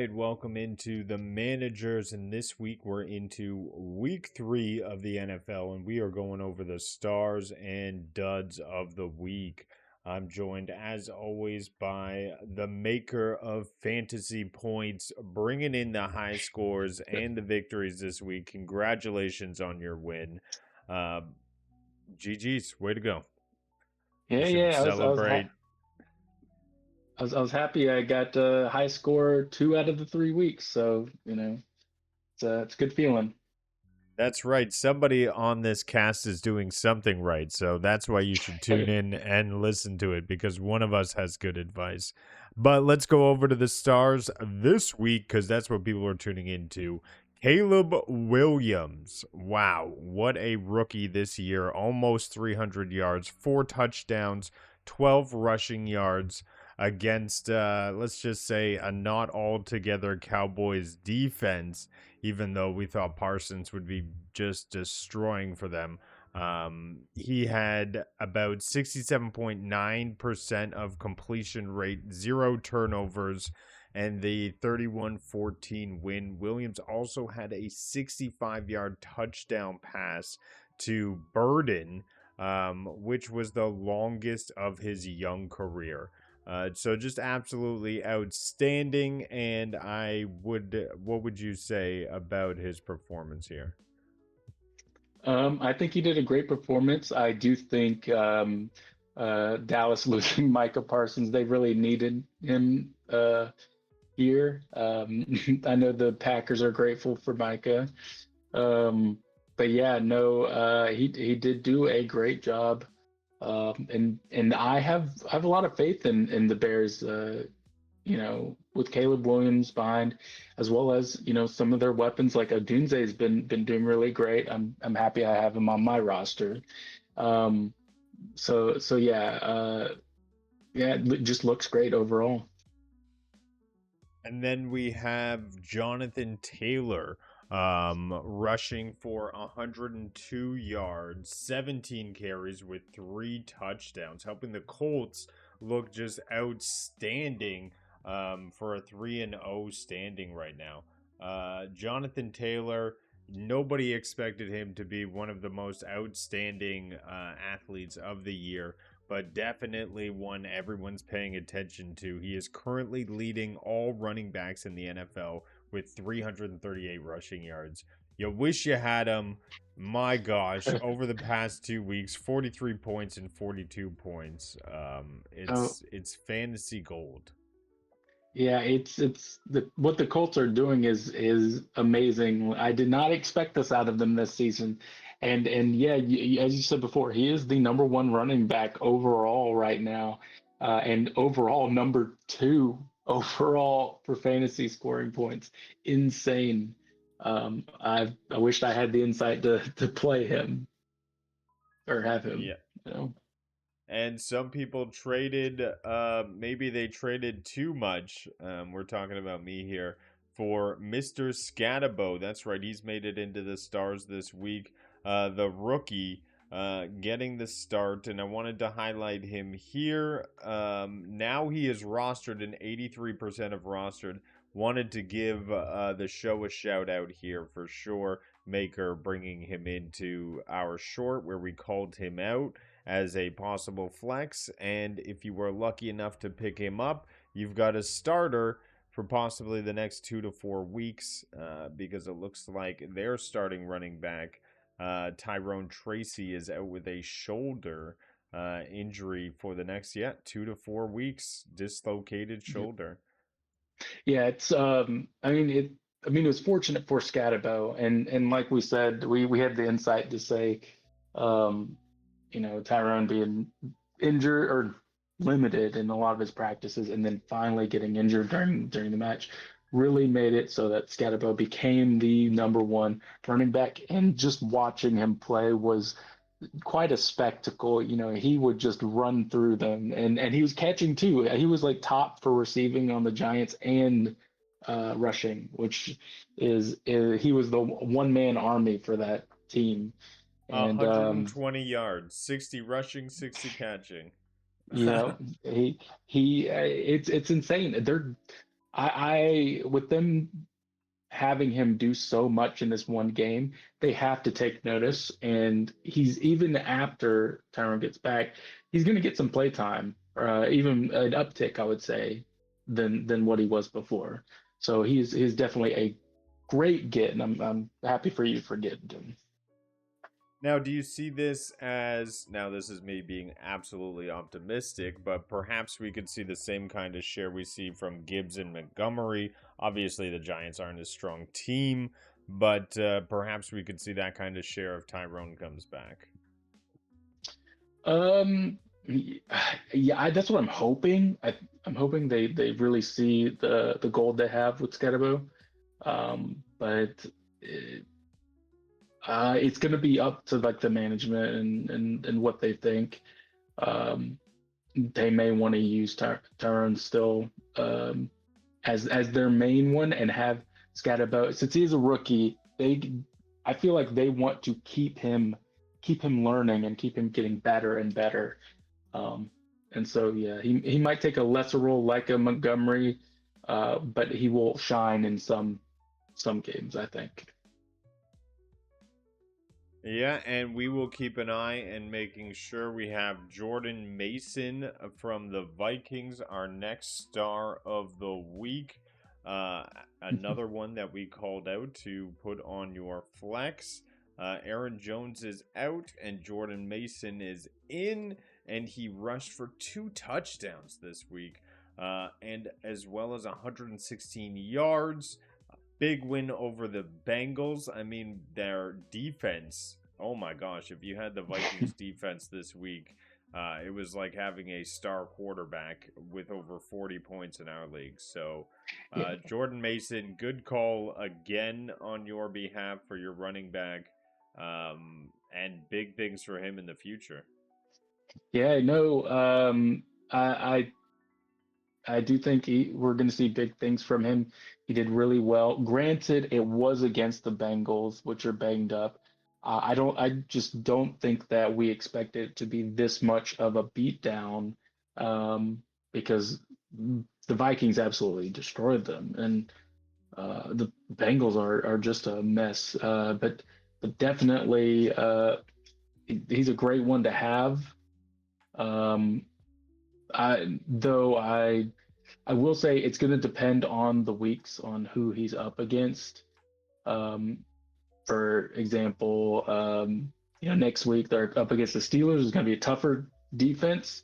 right, welcome into the managers, and this week we're into week 3 of the NFL, and we are going over the stars and duds of the week. I'm joined, as always, by the maker of fantasy points, bringing in the high scores and the victories this week. Congratulations on your win. Uh, GG's, way to go. You Yeah, should yeah. celebrate. I was happy I got a high score 2 out of the 3 weeks. So it's a good feeling. That's right. Somebody on this cast is doing something right. So that's why you should tune in and listen to it because one of us has good advice. But let's go over to the stars this week because that's what people are tuning into. Caleb Williams. Wow. What a rookie this year. Almost 300 yards, 4 touchdowns, 12 rushing yards against, let's just say, a not altogether Cowboys defense, even though we thought Parsons would be just destroying for them. He had about 67.9% of completion rate, 0 turnovers, and the 31-14 win. Williams also had a 65-yard touchdown pass to Burden, which was the longest of his young career. So just absolutely outstanding. And what would you say about his performance here? I think he did a great performance. I do think Dallas losing Micah Parsons, they really needed him here. I know the Packers are grateful for Micah. Um, but yeah, no, he did do a great job. And I have a lot of faith in the Bears. With Caleb Williams behind, as well as some of their weapons like Odunze has been doing really great. I'm happy I have him on my roster. Um, so yeah, yeah, it just looks great overall. And then we have Jonathan Taylor rushing for 102 yards, 17 carries with 3 touchdowns, helping the Colts look just outstanding for a 3-0 standing right now. Jonathan Taylor, nobody expected him to be one of the most outstanding athletes of the year, but definitely one everyone's paying attention to. He is currently leading all running backs in the NFL with 338 rushing yards. You wish you had him. My gosh, over the past 2 weeks, 43 points and 42 points. Oh, It's fantasy gold. yeah, what the Colts are doing is amazing. I did not expect this out of them this season. And yeah, as you said before, he is the number one running back overall right now, and overall number two overall for fantasy scoring points. Insane. I wished I had the insight to play him or have him. Yeah. You know. And some people traded, maybe they traded too much. We're talking about me here for Mr. Skattebo. That's right, he's made it into the stars this week. The rookie getting the start, and I wanted to highlight him here. Now he is rostered in 83% of rostered. Wanted to give the show a shout out here for sure. Maker bringing him into our short where we called him out as a possible flex. And if you were lucky enough to pick him up, you've got a starter for possibly the next 2 to 4 weeks because it looks like their starting running back, Tyrone Tracy, is out with a shoulder injury for the next, 2 to 4 weeks, dislocated shoulder. Yeah, I mean it was fortunate for Scatabo, and like we said, we had the insight to say, um, Tyrone being injured or limited in a lot of his practices, and then finally getting injured during the match really made it so that Scatabo became the number one running back, and just watching him play was quite a spectacle. He would just run through them, and he was catching too. He was like top for receiving on the Giants and rushing, which is he was the one man army for that team. And 120 yards, 60 rushing, 60 catching. you know, he it's insane. I with them having him do so much in this one game, they have to take notice. And he's even after Tyron gets back, he's going to get some play time, even an uptick, I would say, than what he was before. So he's definitely a great get, and I'm happy for you for getting him. Now, do you see this as, now this is me being absolutely optimistic, but perhaps we could see the same kind of share we see from Gibbs and Montgomery. Obviously, the Giants aren't a strong team, but perhaps we could see that kind of share if Tyrone comes back. Um, yeah, that's what I'm hoping. I'm hoping they really see the gold they have with Skattebo. But it's going to be up to like the management and what they think. Um, they may want to use Tyrone still as their main one and have Skattebo since he's a rookie. I feel like they want to keep him learning and keep him getting better and better. Um, and so yeah, he might take a lesser role like a Montgomery, but he will shine in some games, I think. Yeah, and we will keep an eye and making sure we have Jordan Mason from the Vikings, our next star of the week. Uh, Another one that we called out to put on your flex. Aaron Jones is out and Jordan Mason is in, and he rushed for 2 touchdowns this week, and as well as 116 yards. Big win over the Bengals. I mean, their defense. Oh my gosh, if you had the Vikings defense this week, it was like having a star quarterback with over 40 points in our league. So, Yeah, Jordan Mason, good call again on your behalf for your running back, and big things for him in the future. yeah, no, I I do think we're going to see big things from him. He did really well. Granted, it was against the Bengals, which are banged up. I just don't think that we expected it to be this much of a beatdown, because the Vikings absolutely destroyed them, and the Bengals are just a mess. But definitely, he's a great one to have. Um, though I will say it's going to depend on the weeks on who he's up against. Um, for example, next week they're up against the Steelers. It's going to be a tougher defense.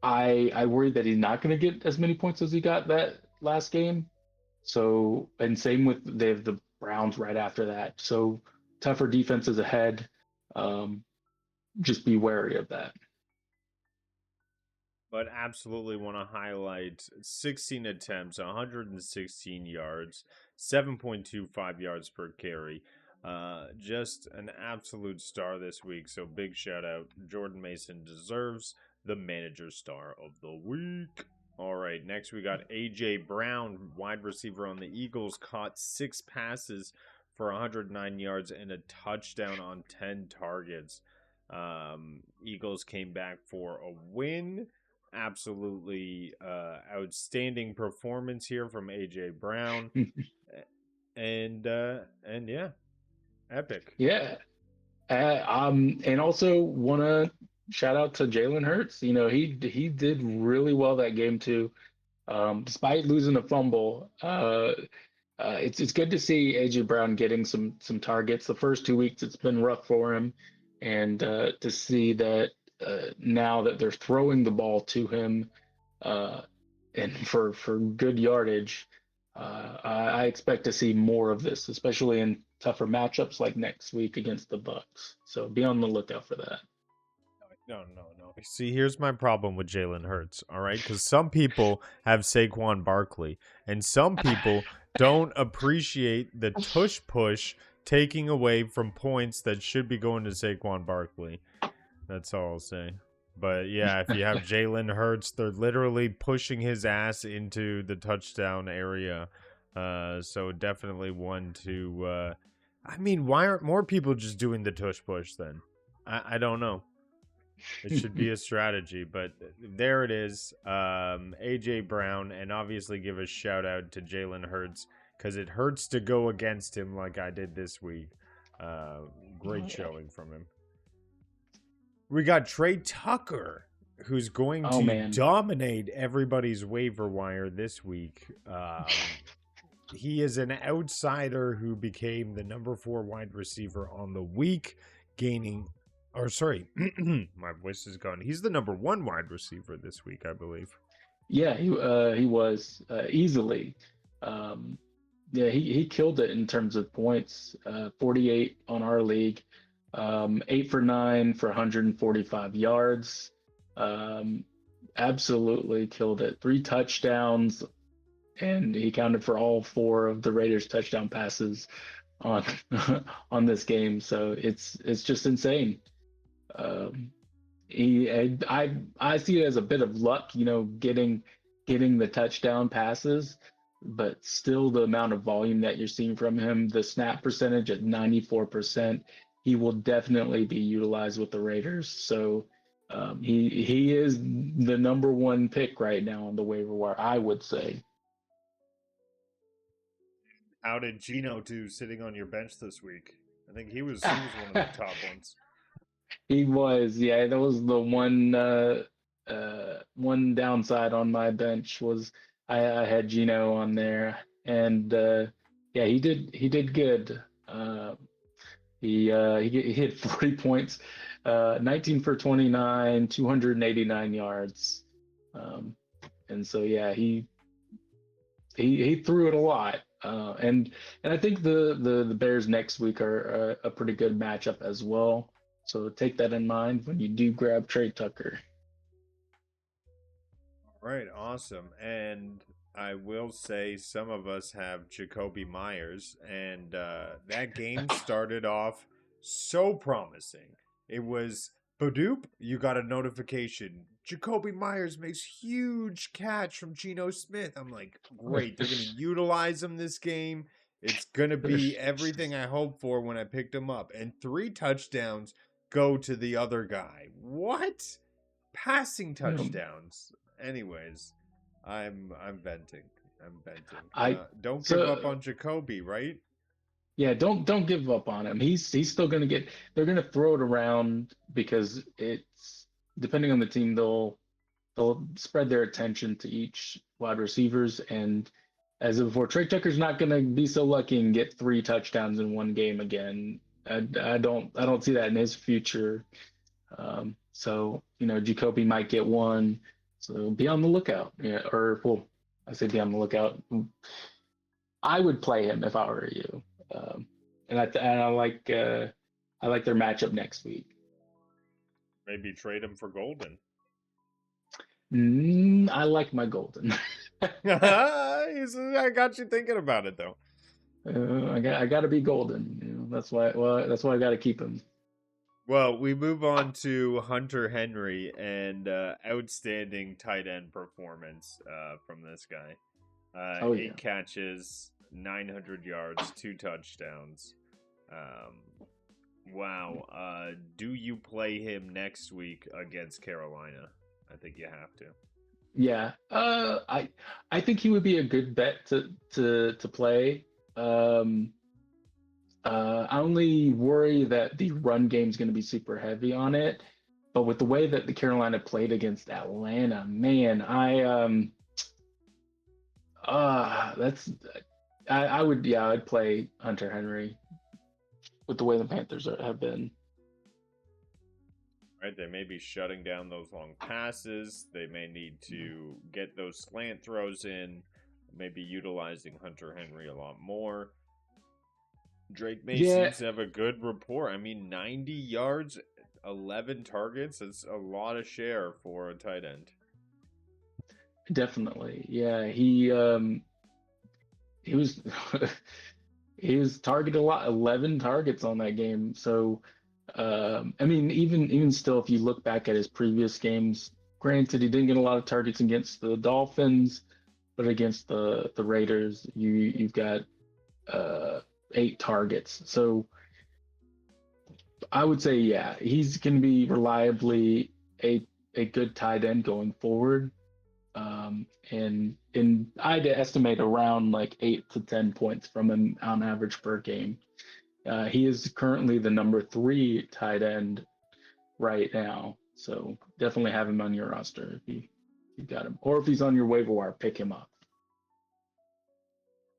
I worry that he's not going to get as many points as he got that last game. So, and same with they have the Browns right after that. So tougher defenses ahead. Um, just be wary of that. But absolutely want to highlight 16 attempts, 116 yards, 7.25 yards per carry. Just an absolute star this week. So big shout out. Jordan Mason deserves the manager star of the week. All right, next we got AJ Brown, wide receiver on the Eagles, caught 6 passes for 109 yards and a touchdown on 10 targets. Eagles came back for a win. Absolutely outstanding performance here from AJ Brown, and yeah, epic. Yeah. And also want to shout out to Jalen Hurts. You know, he did really well that game too, despite losing a fumble. It's good to see AJ Brown getting some targets. The first 2 weeks it's been rough for him, and to see that now that they're throwing the ball to him, uh, and for good yardage, I expect to see more of this, especially in tougher matchups like next week against the Bucks. So be on the lookout for that. No, no, no. See, here's my problem with Jalen Hurts, all right? Because some people have Saquon Barkley, and some people don't appreciate the tush push taking away from points that should be going to Saquon Barkley. That's all I'll say. But yeah, if you have Jalen Hurts, they're literally pushing his ass into the touchdown area. So definitely one to. I mean, why aren't more people just doing the tush push then? I don't know. It should be a strategy, but there it is. AJ Brown, and obviously give a shout out to Jalen Hurts because it hurts to go against him like I did this week. Uh, Oh Great yeah. showing from him. We got Tre Tucker, who's going Oh to man. dominate everybody's waiver wire this week. He is an outsider who became the number 4 wide receiver on the week, gaining, or sorry, my voice is gone. He's the number 1 wide receiver this week, I believe. Yeah, he was easily. Um, yeah, he killed it in terms of points. 48 on our league, 8 for 9 for 145 yards. Um, Absolutely killed it. 3 touchdowns, and he counted for all 4 of the Raiders' touchdown passes on on this game. So it's just insane. Um, I see it as a bit of luck, getting the touchdown passes, but still the amount of volume that you're seeing from him, the snap percentage at 94%, he will definitely be utilized with the Raiders. So he is the number 1 pick right now on the waiver wire, I would say. How did Gino do sitting on your bench this week? I think he was one of the top ones. He was, yeah. That was the one downside on my bench was I had Gino on there, and yeah, he did good. He hit 40 points, 19 for 29, 289 yards, um, and so yeah, he threw it a lot. And I think the Bears next week are a pretty good matchup as well. So take that in mind when you do grab Tre Tucker. All right, awesome. And I will say some of us have Jacoby Myers, and that game started off so promising. It was Badoop, you got a notification. Jacoby Myers makes huge catch from Geno Smith. I'm like, great, they're gonna utilize him this game. It's gonna be everything I hoped for when I picked him up. And 3 touchdowns go to the other guy. What? Passing touchdowns. Anyways, I'm venting. I'm venting. I Don't give up so on Jacoby, right? Yeah, don't give up on him. He's still gonna get. They're gonna throw it around because it's depending on the team. They'll spread their attention to each wide receivers, and as of before, Trey Tucker's not gonna be so lucky and get 3 touchdowns in one game again. I don't see that in his future. So Jacoby might get one. So be on the lookout. Yeah, or well, I say be on the lookout. I would play him if I were you. And I like their matchup next week. Maybe trade him for Golden. I like my Golden. I got you thinking about it though. I got to be Golden. That's why. Well, that's why I got to keep him. Well, we move on to Hunter Henry and outstanding tight end performance from this guy. Oh yeah. 8 catches, 900 yards, 2 touchdowns. Wow. Do you play him next week against Carolina? I think you have to. Yeah. I think he would be a good bet to play. Um, I only worry that the run game is going to be super heavy on it. But with the way that the Carolina played against Atlanta, man, that's I would yeah I'd play Hunter Henry with the way the Panthers have been. Right? They may be shutting down those long passes. They may need to get those slant throws in, maybe utilizing Hunter Henry a lot more. Drake May Yeah, seems to have a good rapport. I mean, 90 yards, 11 targets. It's a lot of share for a tight end. definitely. Yeah, he was he was targeted a lot, 11 targets on that game. So I mean, even still, if you look back at his previous games, granted he didn't get a lot of targets against the Dolphins, but against the Raiders, you've got 8 targets. So I would say, yeah, he's going to be reliably a good tight end going forward. And I'd estimate around like 8 to 10 points from him on average per game. He is currently the number 3 tight end right now, so definitely have him on your roster if you got him, or if he's on your waiver wire, pick him up.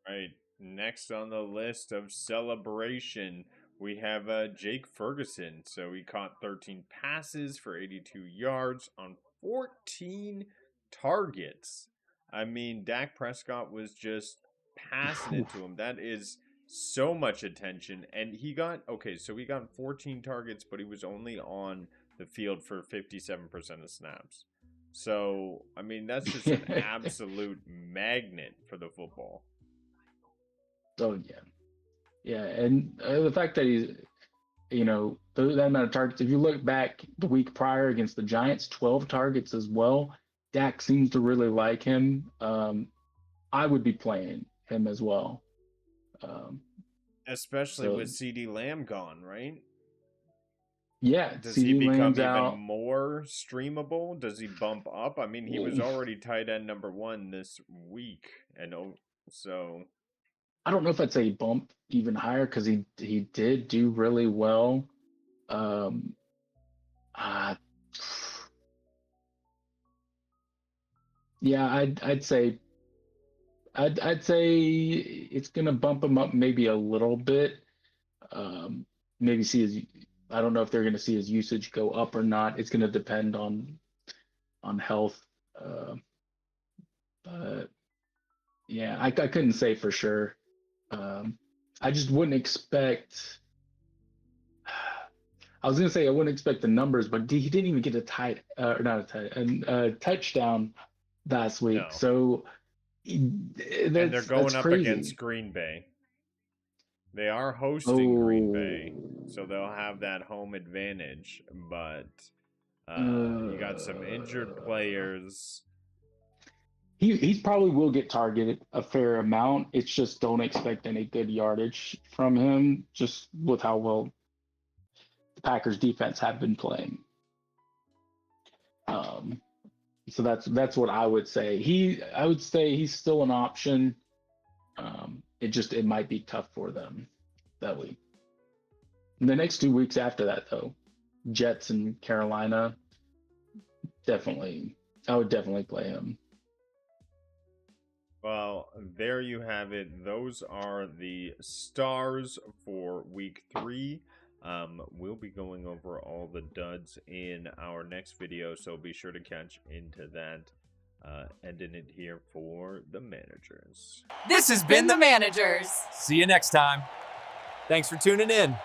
Right. Next on the list of celebration, we have Jake Ferguson. So he caught 13 passes for 82 yards on 14 targets. I mean, Dak Prescott was just passing it to him. That is so much attention. And he got 14 targets, but he was only on the field for 57% of snaps. So, I mean, that's just an absolute magnet for the football. Oh yeah, and the fact that he's, that amount of targets. If you look back the week prior against the Giants, 12 targets as well. Dak seems to really like him. I would be playing him as well. Especially with CD Lamb gone, right? Yeah. Does he become Lamb's even out. more streamable? Does he bump up? I mean, he was already tight end number 1 this week, and so I don't know if I'd say bump even higher because he did do really well. Yeah, I'd say it's gonna bump him up maybe a little bit. Maybe see his. I don't know if they're gonna see his usage go up or not. It's gonna depend on health. But yeah, I couldn't say for sure. I just wouldn't expect. I was gonna say I wouldn't expect the numbers, but he didn't even get a touchdown last week. no. So And they're going up crazy. against Green Bay. They are hosting Green Bay, so they'll have that home advantage. But you got some injured players. He probably will get targeted a fair amount. It's just don't expect any good yardage from him, just with how well the Packers defense have been playing. So that's what I would say. I would say he's still an option. It might be tough for them that week. In the next 2 weeks after that, though, Jets and Carolina, I would definitely play him. Well, there you have it. Those are the stars for week 3. We'll be going over all the duds in our next video, so be sure to catch into that. Ending it here for the managers. This has been the managers. See you next time. Thanks for tuning in.